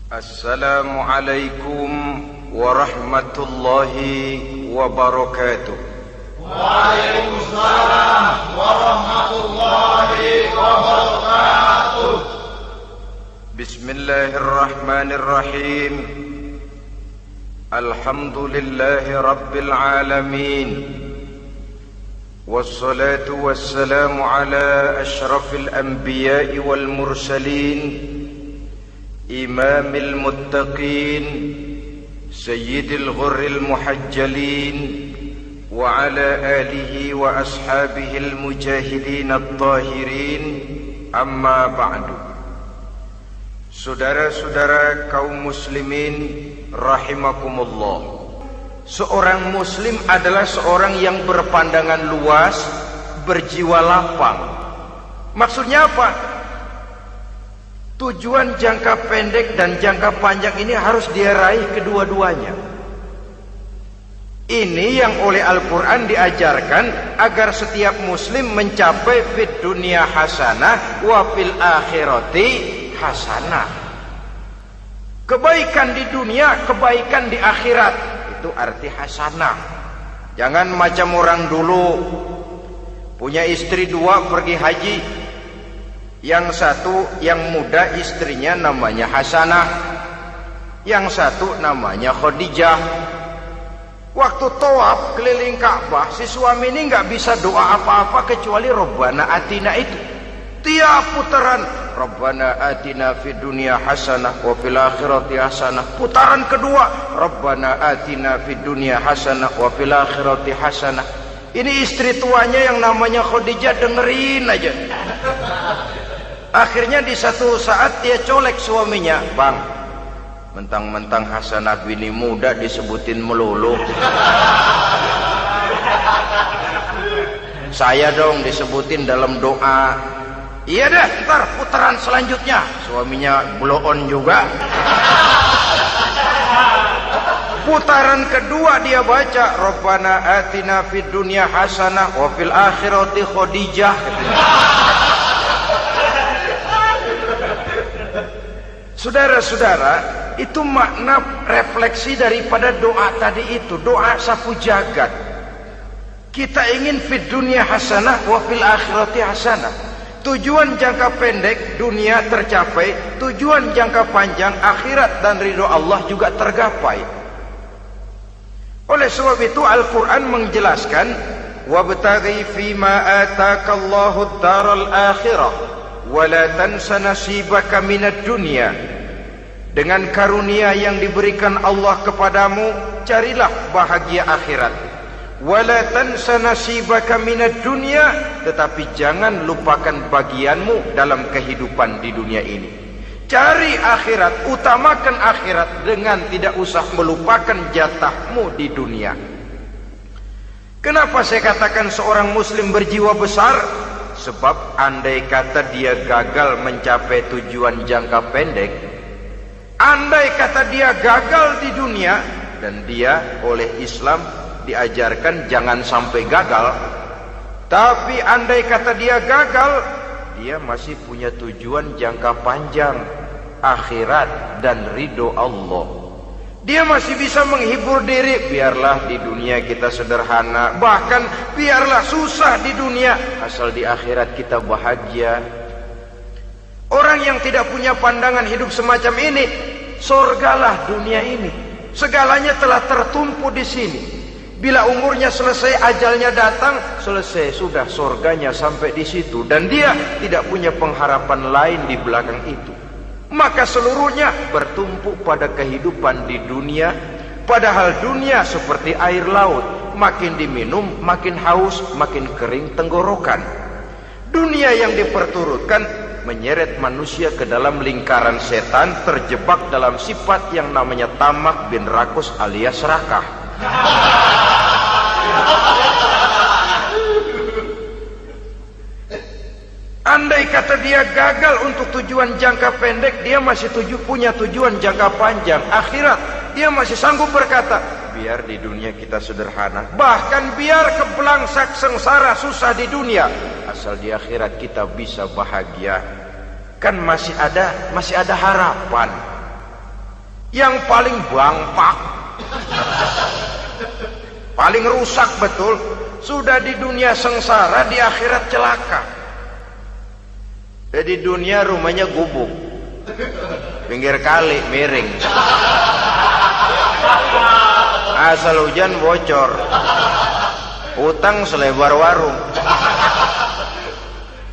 Assalamualaikum warahmatullahi wabarakatuh. Waalaikumsalam warahmatullahi wabarakatuh. Bismillahirrahmanirrahim. Alhamdulillahi rabbil alamin. Wassalatu wassalamu ala ashrafil anbiya'i wal mursalin, imamil muttaqin, sayyidil ghurril muhajjalin, wa ala alihi wa ashabihil mujahidin at-tahirin, amma ba'du. Saudara-saudara kaum muslimin rahimakumullah, seorang muslim adalah seorang yang berpandangan luas, berjiwa lapang. Maksudnya apa? Tujuan jangka pendek dan jangka panjang ini harus dia raih kedua-duanya. Ini yang oleh Al-Quran diajarkan agar setiap muslim mencapai fid dunya hasanah wa fil akhirati hasanah. Kebaikan di dunia, kebaikan di akhirat, itu arti hasanah. Jangan macam orang dulu, punya istri dua pergi haji. Yang satu yang muda istrinya namanya Hasanah, yang satu namanya Khadijah. Waktu tawaf keliling Ka'bah, si suami ini nggak bisa doa apa-apa kecuali Rabbana Atina itu. Tiap putaran Rabbana Atina fid dunya hasanah wa fil akhirati hasanah. Putaran kedua Rabbana Atina fid dunya hasanah wa fil akhirati hasanah. Ini istri tuanya yang namanya Khadijah dengerin aja. Akhirnya di satu saat dia colek suaminya, "Bang, mentang-mentang Hasanah bini muda disebutin melulu. Saya dong disebutin dalam doa." "Iya dah, ntar putaran selanjutnya." Suaminya blow on juga. Putaran kedua dia baca Rabbana Atina fid dunya hasanah wa fil akhirati Khadijah. Saudara-saudara, itu makna refleksi daripada doa tadi itu, doa sapu jagat. Kita ingin fid dunya hasanah wa fil akhirati hasanah. Tujuan jangka pendek dunia tercapai, tujuan jangka panjang akhirat dan ridho Allah juga tergapai. Oleh sebab itu Al-Quran menjelaskan, wabtaghi fima atakallahu ad-daral akhirah wala tansa nasibaka minad dunya. Dengan karunia yang diberikan Allah kepadamu, carilah bahagia akhirat. Wala tansa nasibaka minad dunya, tetapi jangan lupakan bagianmu dalam kehidupan di dunia ini. Cari akhirat, utamakan akhirat dengan tidak usah melupakan jatahmu di dunia. Kenapa saya katakan seorang muslim berjiwa besar? Sebab andai kata dia gagal mencapai tujuan jangka pendek, andai kata dia gagal di dunia, dan dia oleh Islam diajarkan jangan sampai gagal, tapi andai kata dia gagal, dia masih punya tujuan jangka panjang, akhirat dan ridho Allah. Dia masih bisa menghibur diri, biarlah di dunia kita sederhana, bahkan biarlah susah di dunia, asal di akhirat kita bahagia. Orang yang tidak punya pandangan hidup semacam ini, surgalah dunia ini, segalanya telah tertumpu di sini. Bila umurnya selesai, ajalnya datang, selesai sudah surganya sampai di situ, dan dia tidak punya pengharapan lain di belakang itu. Maka seluruhnya bertumpu pada kehidupan di dunia. Padahal dunia seperti air laut, makin diminum makin haus, makin kering tenggorokan. Dunia yang diperturutkan menyeret manusia ke dalam lingkaran setan, terjebak dalam sifat yang namanya tamak bin rakus alias serakah. Andai kata dia gagal untuk tujuan jangka pendek, dia masih punya tujuan jangka panjang, akhirat. Dia masih sanggup berkata, biar di dunia kita sederhana, bahkan biar kebelangsak sengsara susah di dunia, asal di akhirat kita bisa bahagia. Kan masih ada harapan. yang paling bangpak, paling rusak betul. Sudah di dunia sengsara, di akhirat celaka. Jadi dunia rumahnya gubuk, pinggir kali miring, asal hujan bocor, utang selebar warung.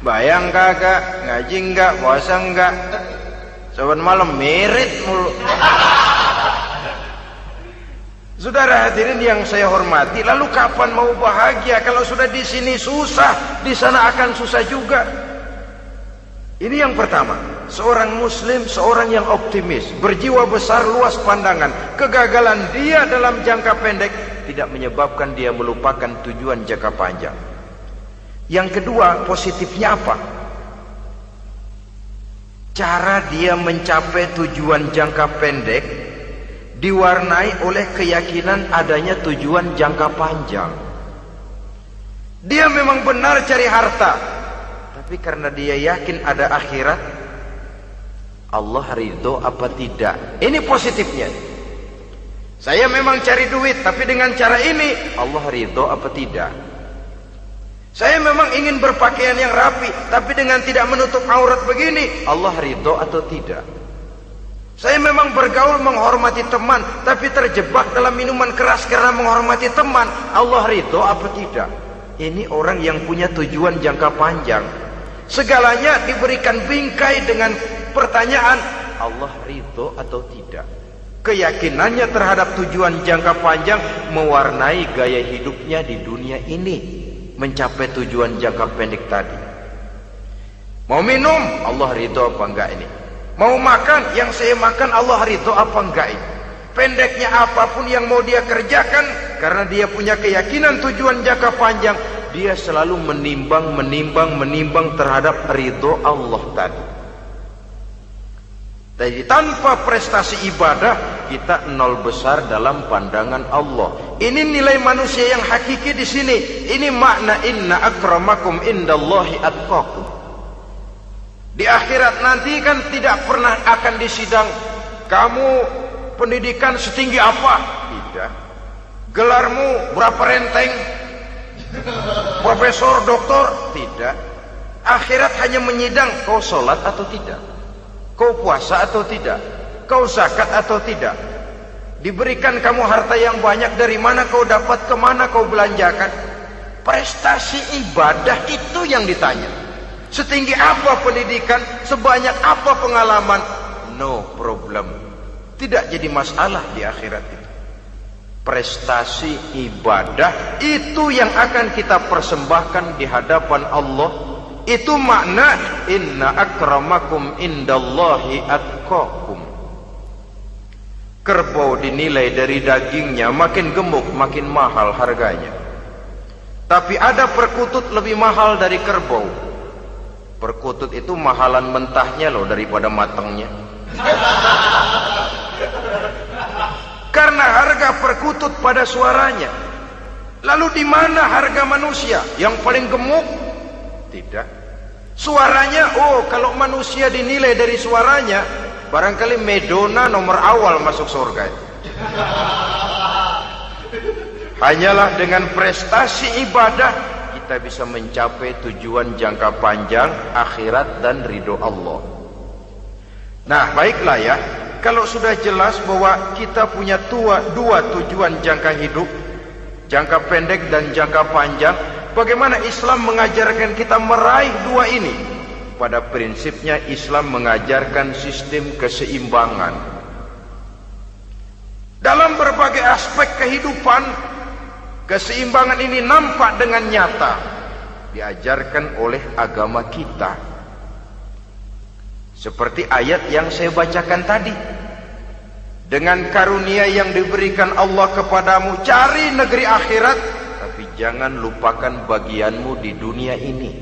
Bayang kagak, ngaji enggak, puasa enggak, saban malam merit mulu. Saudara hadirin yang saya hormati, lalu kapan mau bahagia kalau sudah di sini susah, di sana akan susah juga. Ini yang pertama, seorang muslim, seorang yang optimis, berjiwa besar, luas pandangan. Kegagalan dia dalam jangka pendek tidak menyebabkan dia melupakan tujuan jangka panjang. Yang kedua, positifnya apa? Cara dia mencapai tujuan jangka pendek diwarnai oleh keyakinan adanya tujuan jangka panjang. Dia memang benar cari harta, tapi karena dia yakin ada akhirat, Allah ridho apa tidak? Ini positifnya. Saya memang cari duit, tapi dengan cara ini Allah ridho apa tidak? Saya memang ingin berpakaian yang rapi, tapi dengan tidak menutup aurat begini, Allah ridho atau tidak? Saya memang bergaul menghormati teman, tapi terjebak dalam minuman keras karena menghormati teman, Allah ridho apa tidak? Ini orang yang punya tujuan jangka panjang. Segalanya diberikan bingkai dengan pertanyaan, Allah ridho atau tidak? Keyakinannya terhadap tujuan jangka panjang mewarnai gaya hidupnya di dunia ini, mencapai tujuan jangka pendek tadi. Mau minum, Allah ridho apa enggak ini? Mau makan, yang saya makan Allah ridho apa enggak ini? Pendeknya apapun yang mau dia kerjakan, karena dia punya keyakinan tujuan jangka panjang, dia selalu menimbang terhadap ridho Allah tadi. Jadi tanpa prestasi ibadah, kita nol besar dalam pandangan Allah. Ini nilai manusia yang hakiki di sini. Ini makna inna akramakum indallahi atqakum. Di akhirat nanti kan tidak pernah akan disidang, kamu pendidikan setinggi apa? Tidak. Gelarmu berapa renteng? Profesor, doktor? Tidak. Akhirat hanya menyidang, kau sholat atau tidak? Kau puasa atau tidak? Kau zakat atau tidak? Diberikan kamu harta yang banyak, dari mana kau dapat, kemana kau belanjakan? Prestasi ibadah itu yang ditanya. Setinggi apa pendidikan, sebanyak apa pengalaman, no problem. Tidak jadi masalah di akhirat itu. Prestasi ibadah itu yang akan kita persembahkan di hadapan Allah. Itu makna inna akramakum indallahi atqakum. Kerbau dinilai dari dagingnya, makin gemuk makin mahal harganya. Tapi ada perkutut lebih mahal dari kerbau. Perkutut itu mahalan mentahnya loh daripada matangnya. Karena harga perkutut pada suaranya. Lalu di mana harga manusia yang paling gemuk? Tidak. Suaranya, oh kalau manusia dinilai dari suaranya, barangkali Madonna nomor awal masuk surga. Hanyalah dengan prestasi ibadah kita bisa mencapai tujuan jangka panjang, akhirat dan ridho Allah. Nah, baiklah ya, kalau sudah jelas bahwa kita punya dua tujuan jangka hidup, jangka pendek dan jangka panjang, bagaimana Islam mengajarkan kita meraih dua ini? Pada prinsipnya Islam mengajarkan sistem keseimbangan. Dalam berbagai aspek kehidupan, keseimbangan ini nampak dengan nyata diajarkan oleh agama kita. Seperti ayat yang saya bacakan tadi. Dengan karunia yang diberikan Allah kepadamu, cari negeri akhirat, tapi jangan lupakan bagianmu di dunia ini.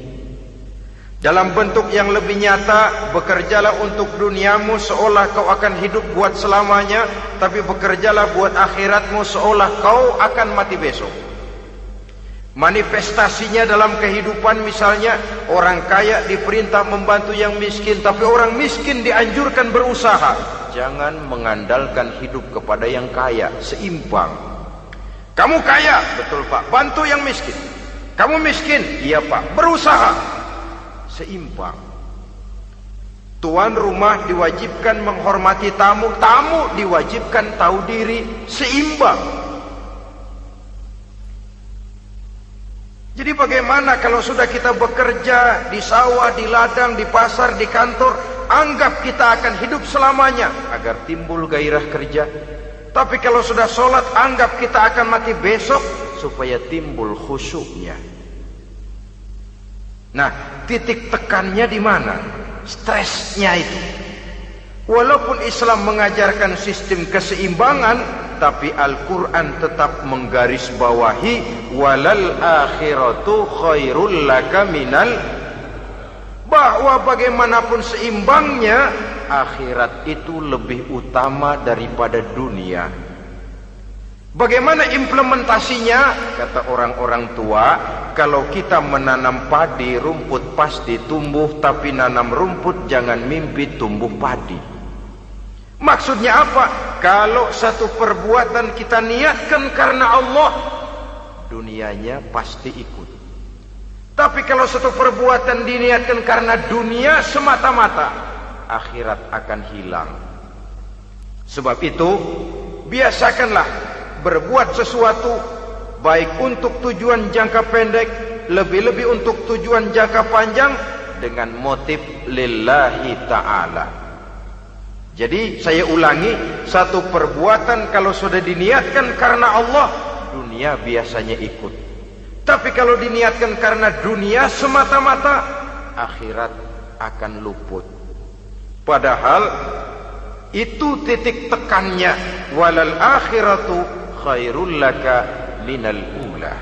Dalam bentuk yang lebih nyata, bekerjalah untuk duniamu seolah kau akan hidup buat selamanya, tapi bekerjalah buat akhiratmu seolah kau akan mati besok. Manifestasinya dalam kehidupan, misalnya orang kaya diperintah membantu yang miskin, tapi orang miskin dianjurkan berusaha jangan mengandalkan hidup kepada yang kaya, seimbang. Kamu kaya, betul Pak, bantu yang miskin. Kamu miskin, iya Pak, berusaha, seimbang. Tuan rumah diwajibkan menghormati tamu, tamu diwajibkan tahu diri, seimbang. Jadi bagaimana kalau sudah kita bekerja di sawah, di ladang, di pasar, di kantor, anggap kita akan hidup selamanya agar timbul gairah kerja. Tapi kalau sudah sholat, anggap kita akan mati besok supaya timbul khusyuknya. Nah, titik tekannya di mana? Stresnya itu. Walaupun Islam mengajarkan sistem keseimbangan, tapi Al-Quran tetap menggarisbawahi walal akhiratu khairul laka minal, bahwa bagaimanapun seimbangnya, akhirat itu lebih utama daripada dunia. Bagaimana implementasinya? Kata orang-orang tua, kalau kita menanam padi, rumput pasti tumbuh, tapi nanam rumput jangan mimpi tumbuh padi. Maksudnya apa? Kalau satu perbuatan kita niatkan karena Allah, dunianya pasti ikut. Tapi kalau satu perbuatan diniatkan karena dunia semata-mata, akhirat akan hilang. Sebab itu, biasakanlah berbuat sesuatu baik untuk tujuan jangka pendek, lebih-lebih untuk tujuan jangka panjang, dengan motif lillahi ta'ala. Jadi saya ulangi, satu perbuatan kalau sudah diniatkan karena Allah, dunia biasanya ikut. Tapi kalau diniatkan karena dunia semata-mata, akhirat akan luput. Padahal itu titik tekannya, walal akhiratu khairul laka minal ula.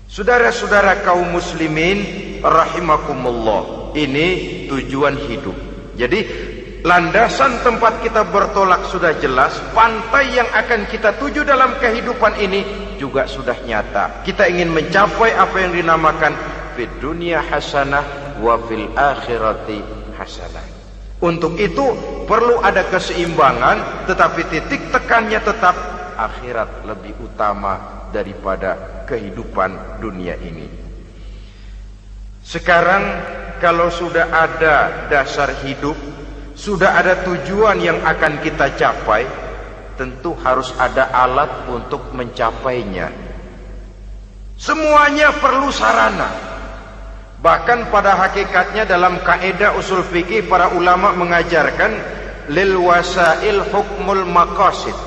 Saudara-saudara kaum muslimin rahimakumullah, ini tujuan hidup. Jadi landasan tempat kita bertolak sudah jelas, pantai yang akan kita tuju dalam kehidupan ini juga sudah nyata. Kita ingin mencapai apa yang dinamakan fid dunya hasanah wa fil akhirati hasanah. Untuk itu perlu ada keseimbangan, tetapi titik tekannya tetap akhirat lebih utama daripada kehidupan dunia ini. Sekarang kalau sudah ada dasar hidup, sudah ada tujuan yang akan kita capai, tentu harus ada alat untuk mencapainya. Semuanya perlu sarana. Bahkan pada hakikatnya dalam kaidah usul fikih para ulama mengajarkan lil wasail hukmul maqasid.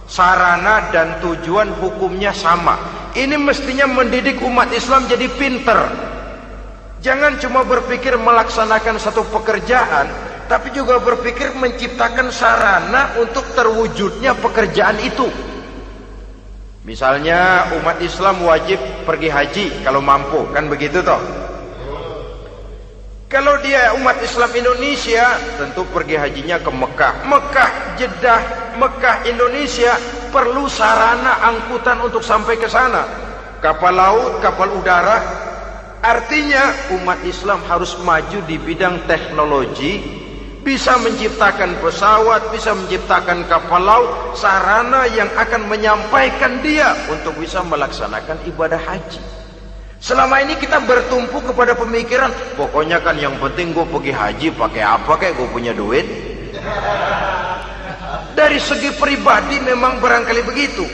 Sarana dan tujuan hukumnya sama. Ini mestinya mendidik umat Islam jadi pinter. Jangan cuma berpikir melaksanakan satu pekerjaan, tapi juga berpikir menciptakan sarana untuk terwujudnya pekerjaan itu. Misalnya umat Islam wajib pergi haji kalau mampu, kan begitu toh? Kalau dia umat Islam Indonesia, tentu pergi hajinya ke Mekah. Mekah, Jeddah, Mekah, Indonesia, perlu sarana angkutan untuk sampai ke sana. Kapal laut, kapal udara. Artinya umat Islam harus maju di bidang teknologi, bisa menciptakan pesawat, bisa menciptakan kapal laut, sarana yang akan menyampaikan dia untuk bisa melaksanakan ibadah haji. Selama ini kita bertumpu kepada pemikiran, pokoknya kan yang penting gue pergi haji pakai apa kayak gue punya duit. Dari segi pribadi memang barangkali begitu.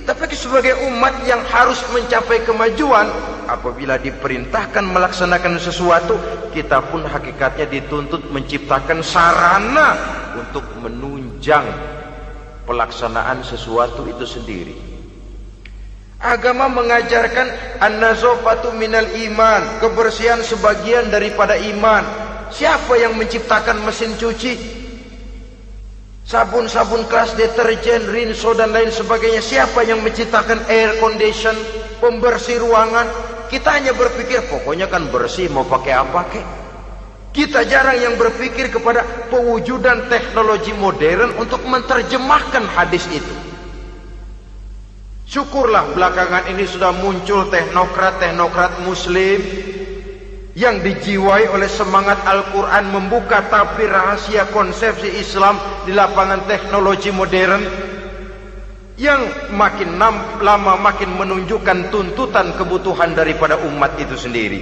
Tapi sebagai umat yang harus mencapai kemajuan, apabila diperintahkan melaksanakan sesuatu, kita pun hakikatnya dituntut menciptakan sarana untuk menunjang pelaksanaan sesuatu itu sendiri. Agama mengajarkan an-nazafatu minal iman, kebersihan sebagian daripada iman. Siapa yang menciptakan mesin cuci? Sabun-sabun kelas, deterjen, rinso dan lain sebagainya. Siapa yang menciptakan air condition, pembersih ruangan? Kita hanya berpikir pokoknya kan bersih, mau pakai apa kek. Kita jarang yang berpikir kepada pewujudan teknologi modern untuk menerjemahkan hadis itu. Syukurlah belakangan ini sudah muncul teknokrat-teknokrat muslim yang dijiwai oleh semangat Al-Quran membuka tabir rahasia konsepsi Islam di lapangan teknologi modern, yang makin lama makin menunjukkan tuntutan kebutuhan daripada umat itu sendiri.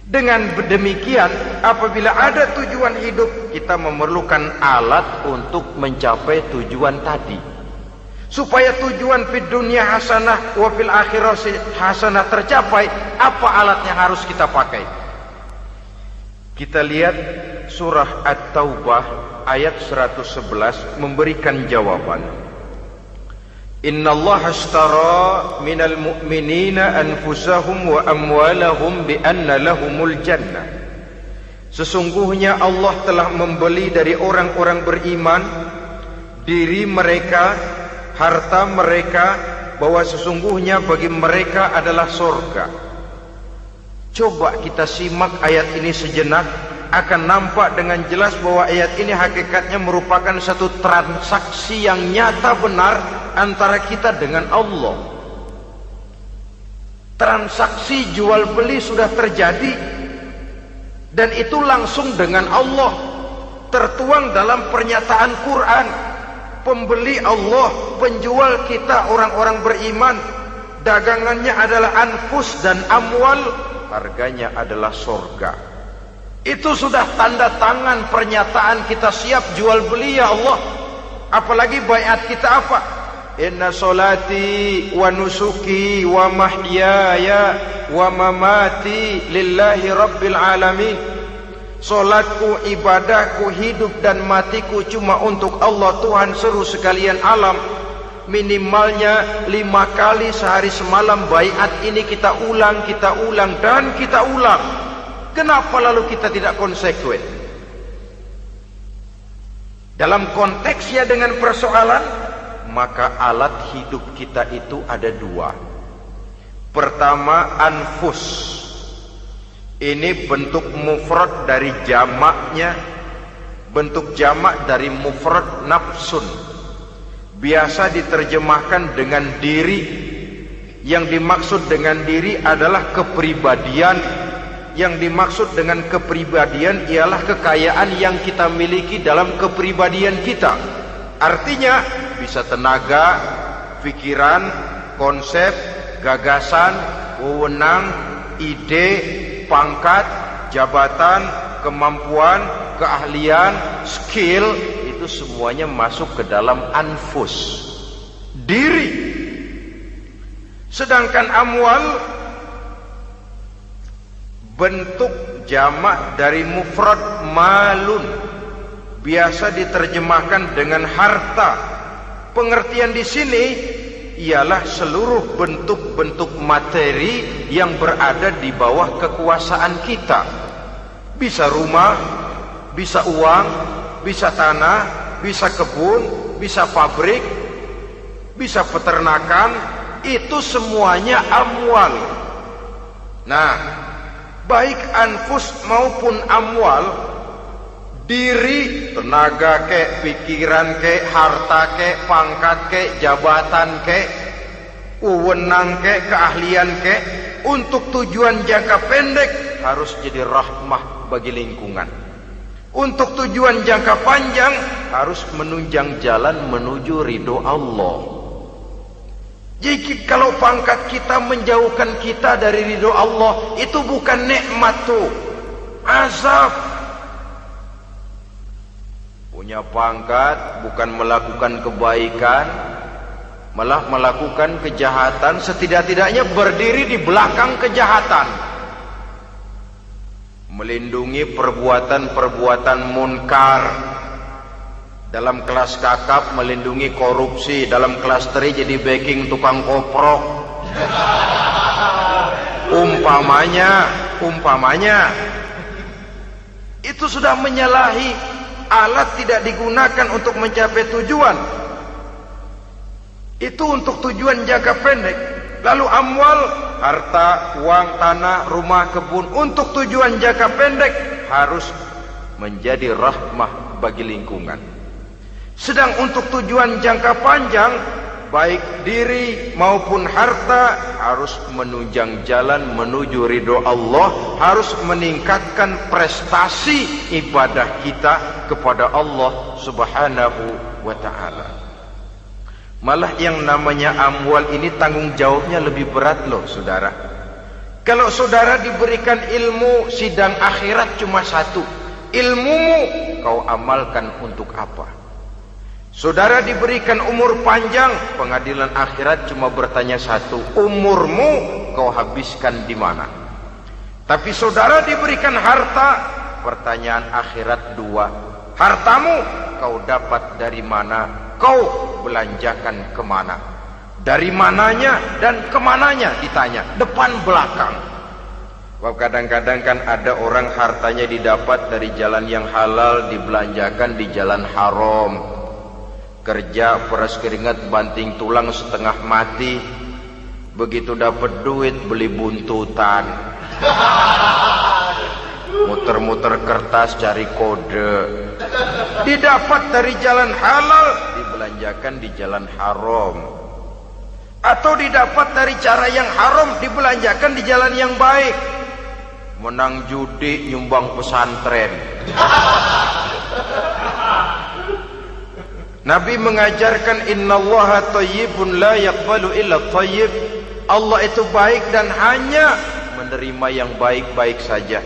Dengan demikian, apabila ada tujuan hidup, kita memerlukan alat untuk mencapai tujuan tadi. Supaya tujuan fid dunya hasanah wa fil akhirati hasanah tercapai, apa alat yang harus kita pakai? Kita lihat surah At-Taubah ayat 111 memberikan jawaban. Innallaha ashtara minal mu'minina anfusahum wa amwalahum bi anna lahumul jannah. Sesungguhnya Allah telah membeli dari orang-orang beriman diri mereka, harta mereka, bahwa sesungguhnya bagi mereka adalah surga. Coba kita simak ayat ini sejenak, akan nampak dengan jelas bahwa ayat ini hakikatnya merupakan satu transaksi yang nyata benar antara kita dengan Allah. Transaksi jual beli sudah terjadi, dan itu langsung dengan Allah, tertuang dalam pernyataan Quran. Pembeli Allah, penjual kita orang-orang beriman, dagangannya adalah anfus dan amwal, harganya adalah surga. Itu sudah tanda tangan pernyataan kita siap jual beli ya Allah. Apalagi baiat kita apa? Inna solati wa nusuki wa mahyaya wa mamati lillahi rabbil alamin. Solatku, ibadahku, hidup dan matiku cuma untuk Allah Tuhan seluruh sekalian alam. Minimalnya 5 kali sehari semalam baiat ini kita ulang dan kita ulang. Kenapa lalu kita tidak konsekuen? Dalam konteksnya dengan persoalan, maka alat hidup kita itu ada 2. Pertama, anfus. Ini bentuk mufrad dari jamaknya, bentuk jamak dari mufrad nafsun. Biasa diterjemahkan dengan diri. Yang dimaksud dengan diri adalah kepribadian. Yang dimaksud dengan kepribadian ialah kekayaan yang kita miliki dalam kepribadian kita. Artinya bisa tenaga, pikiran, konsep, gagasan, wewenang, ide, pangkat, jabatan, kemampuan, keahlian, skill, itu semuanya masuk ke dalam anfus, diri. Sedangkan amwal bentuk jamak dari mufrad malun, biasa diterjemahkan dengan harta. Pengertian di sini ialah seluruh bentuk-bentuk materi yang berada di bawah kekuasaan kita. Bisa rumah, bisa uang, bisa tanah, bisa kebun, bisa pabrik, bisa peternakan, itu semuanya amwal. Nah, baik anfus maupun amwal, diri, tenaga kek, pikiran kek, harta kek, pangkat kek, jabatan kek, wewenang kek, keahlian kek, untuk tujuan jangka pendek harus jadi rahmah bagi lingkungan. Untuk tujuan jangka panjang harus menunjang jalan menuju ridho Allah. Jadi kalau pangkat kita menjauhkan kita dari ridho Allah, itu bukan nikmat tuh, azab. Punya pangkat bukan melakukan kebaikan, malah melakukan kejahatan, setidak-tidaknya berdiri di belakang kejahatan, melindungi perbuatan-perbuatan munkar. Dalam kelas kakap melindungi korupsi, dalam kelas teri jadi backing tukang koprok. Umpamanya itu sudah menyalahi. Alat tidak digunakan untuk mencapai tujuan, itu untuk tujuan jangka pendek. Lalu amwal, harta, uang, tanah, rumah, kebun, untuk tujuan jangka pendek harus menjadi rahmah bagi lingkungan. Sedang untuk tujuan jangka panjang, baik diri maupun harta, harus menunjang jalan menuju ridho Allah, harus meningkatkan prestasi ibadah kita kepada Allah Subhanahu wa ta'ala. Malah yang namanya amwal ini tanggung jawabnya lebih berat loh saudara. Kalau saudara diberikan ilmu, sidang akhirat cuma satu, ilmumu kau amalkan untuk apa? Saudara diberikan umur panjang, pengadilan akhirat cuma bertanya satu, umurmu kau habiskan di mana? Tapi saudara diberikan harta, pertanyaan akhirat dua, hartamu kau dapat dari mana? Kau belanjakan kemana? Dari mananya dan kemananya ditanya, depan belakang. Wah, kadang-kadang kan ada orang hartanya didapat dari jalan yang halal, dibelanjakan di jalan haram. Kerja peras keringat banting tulang setengah mati, begitu dapat duit beli buntutan, muter-muter kertas cari kode. Didapat dari jalan halal, dibelanjakan di jalan haram. Atau didapat dari cara yang haram, dibelanjakan di jalan yang baik. Menang judi, nyumbang pesantren. Nabi mengajarkan innallaha thayyibun la yaqbalu illa thayyib. Allah itu baik dan hanya menerima yang baik-baik saja.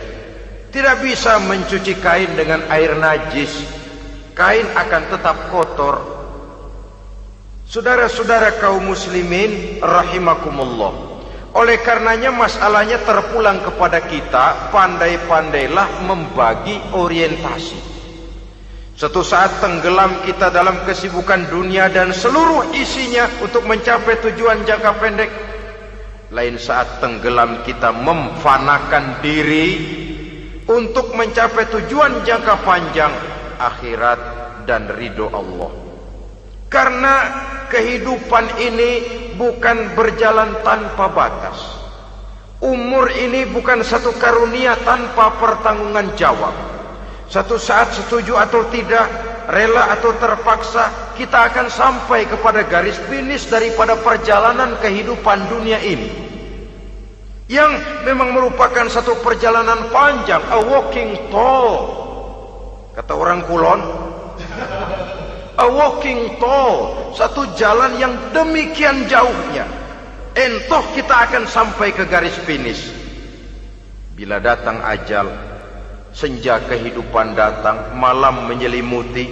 Tidak bisa mencuci kain dengan air najis. Kain akan tetap kotor. Saudara-saudara kaum muslimin rahimakumullah. Oleh karenanya masalahnya terpulang kepada kita, pandai-pandailah membagi orientasi. Suatu saat tenggelam kita dalam kesibukan dunia dan seluruh isinya untuk mencapai tujuan jangka pendek. Lain saat tenggelam kita memfanakan diri untuk mencapai tujuan jangka panjang, akhirat dan ridho Allah. Karena kehidupan ini bukan berjalan tanpa batas. Umur ini bukan satu karunia tanpa pertanggungan jawab. Satu saat setuju atau tidak, rela atau terpaksa, kita akan sampai kepada garis finish daripada perjalanan kehidupan dunia ini, yang memang merupakan satu perjalanan panjang, a walking tall. Kata orang Kulon, a walking tall, satu jalan yang demikian jauhnya. Entoh kita akan sampai ke garis finish. Bila datang ajal, senja kehidupan datang, malam menyelimuti.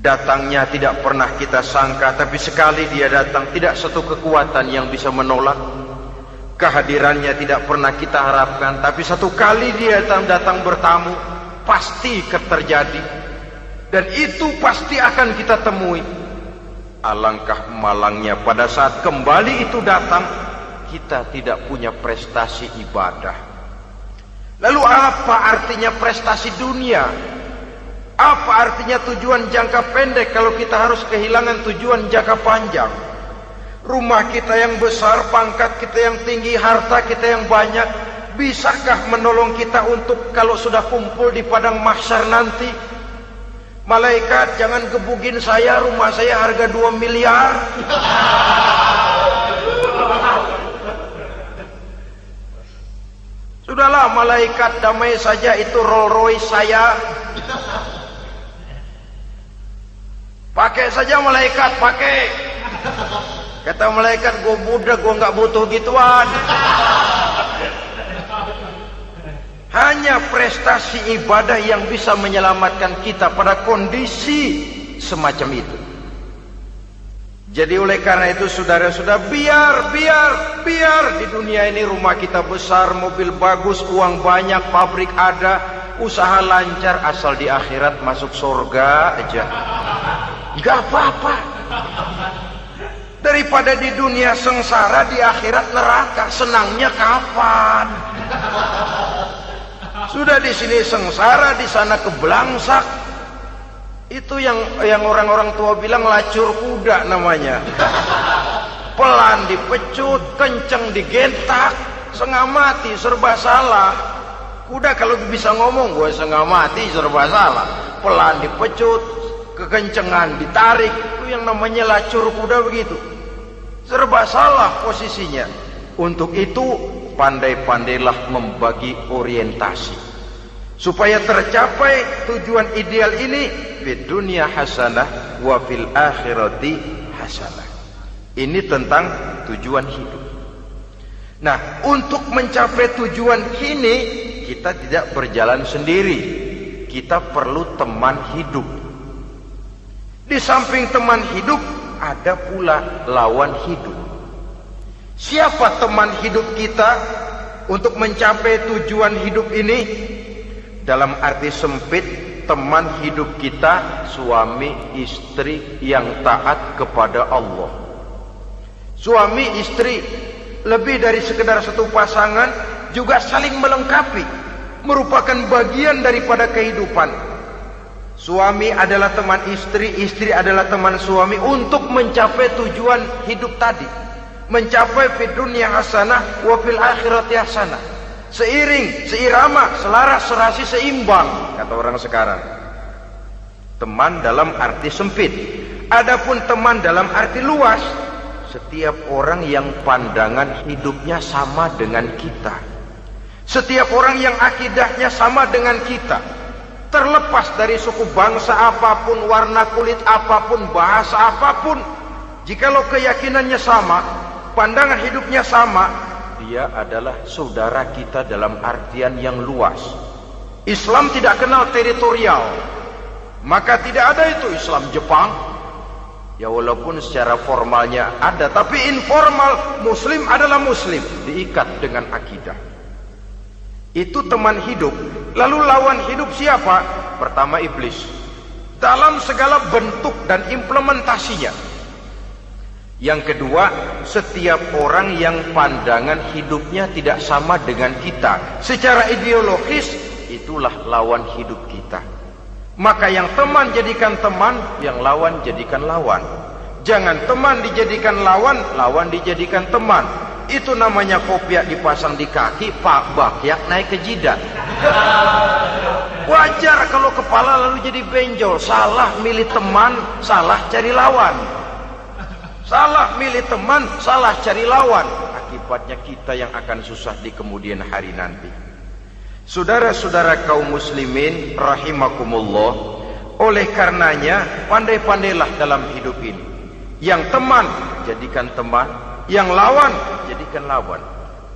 Datangnya tidak pernah kita sangka, tapi sekali dia datang, tidak satu kekuatan yang bisa menolak. Kehadirannya tidak pernah kita harapkan, tapi satu kali dia datang bertamu, pasti terjadi. Dan itu pasti akan kita temui. Alangkah malangnya pada saat kembali itu datang, kita tidak punya prestasi ibadah. Lalu apa artinya prestasi dunia? Apa artinya tujuan jangka pendek kalau kita harus kehilangan tujuan jangka panjang? Rumah kita yang besar, pangkat kita yang tinggi, harta kita yang banyak, bisakah menolong kita untuk kalau sudah kumpul di padang mahsyar nanti? Malaikat, jangan gebugin saya, rumah saya harga 2 miliar. Sudahlah malaikat, damai saja, itu Rolls Royce saya. Pakai saja malaikat, pakai. Kata malaikat, gue budak, gue nggak butuh gituan. Hanya prestasi ibadah yang bisa menyelamatkan kita pada kondisi semacam itu. Jadi oleh karena itu saudara-saudara, biar di dunia ini rumah kita besar, mobil bagus, uang banyak, pabrik ada, usaha lancar, asal di akhirat masuk surga aja. Gak apa-apa. Daripada di dunia sengsara, di akhirat neraka, senangnya kapan? Sudah di sini sengsara, di sana kebelangsak. Itu yang orang-orang tua bilang lacur kuda namanya. Pelan dipecut, kenceng digentak, setengah mati, serba salah. Kuda kalau bisa ngomong, gue setengah mati, serba salah. Pelan dipecut, kekencengan, ditarik. Itu yang namanya lacur kuda begitu. Serba salah posisinya. Untuk itu pandai-pandailah membagi orientasi supaya tercapai tujuan ideal ini, fid dunya hasanah wa fil akhirati hasanah. Ini tentang tujuan hidup. Nah, untuk mencapai tujuan ini kita tidak berjalan sendiri. Kita perlu teman hidup. Di samping teman hidup ada pula lawan hidup. Siapa teman hidup kita untuk mencapai tujuan hidup ini? Dalam arti sempit, teman hidup kita suami istri yang taat kepada Allah. Suami istri lebih dari sekedar satu pasangan, juga saling melengkapi, merupakan bagian daripada kehidupan. Suami adalah teman istri, istri adalah teman suami untuk mencapai tujuan hidup tadi, mencapai fid dunya hasanah wa fil akhirati hasanah. Seiring, seirama, selaras, serasi, seimbang, kata orang sekarang. Teman dalam arti sempit. Adapun teman dalam arti luas, setiap orang yang pandangan hidupnya sama dengan kita, setiap orang yang akidahnya sama dengan kita, terlepas dari suku bangsa apapun, warna kulit apapun, bahasa apapun, jikalau keyakinannya sama, pandangan hidupnya sama, dia adalah saudara kita dalam artian yang luas. Islam tidak kenal teritorial, maka tidak ada itu Islam Jepang. Ya walaupun secara formalnya ada, tapi informal Muslim adalah Muslim, diikat dengan akidah. Itu teman hidup. Lalu lawan hidup siapa? Pertama iblis, dalam segala bentuk dan implementasinya. Yang kedua, setiap orang yang pandangan hidupnya tidak sama dengan kita secara ideologis, itulah lawan hidup kita. Maka yang teman jadikan teman, yang lawan jadikan lawan. Jangan teman dijadikan lawan, lawan dijadikan teman. Itu namanya kopiah dipasang di kaki, pak bakyak naik ke jidat. Wajar kalau kepala lalu jadi benjol. Salah milih teman, salah cari lawan. Salah milih teman, salah cari lawan. Akibatnya kita yang akan susah di kemudian hari nanti. Saudara-saudara kaum muslimin rahimakumullah, oleh karenanya pandai-pandailah dalam hidup ini. Yang teman jadikan teman, yang lawan jadikan lawan.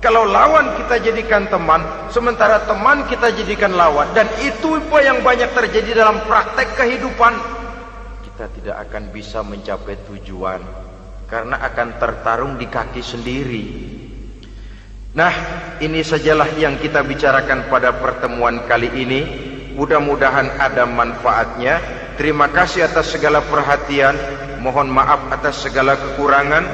Kalau lawan kita jadikan teman, sementara teman kita jadikan lawan, dan itu apa yang banyak terjadi dalam praktek kehidupan, kita tidak akan bisa mencapai tujuan, karena akan tertarung di kaki sendiri. Nah, ini sajalah yang kita bicarakan pada pertemuan kali ini. Mudah-mudahan ada manfaatnya. Terima kasih atas segala perhatian. Mohon maaf atas segala kekurangan.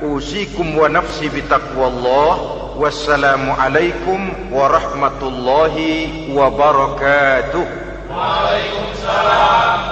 Usikum wa nafsi bitaqwallah. Wassalamualaikum warahmatullahi wabarakatuh. Waalaikumsalam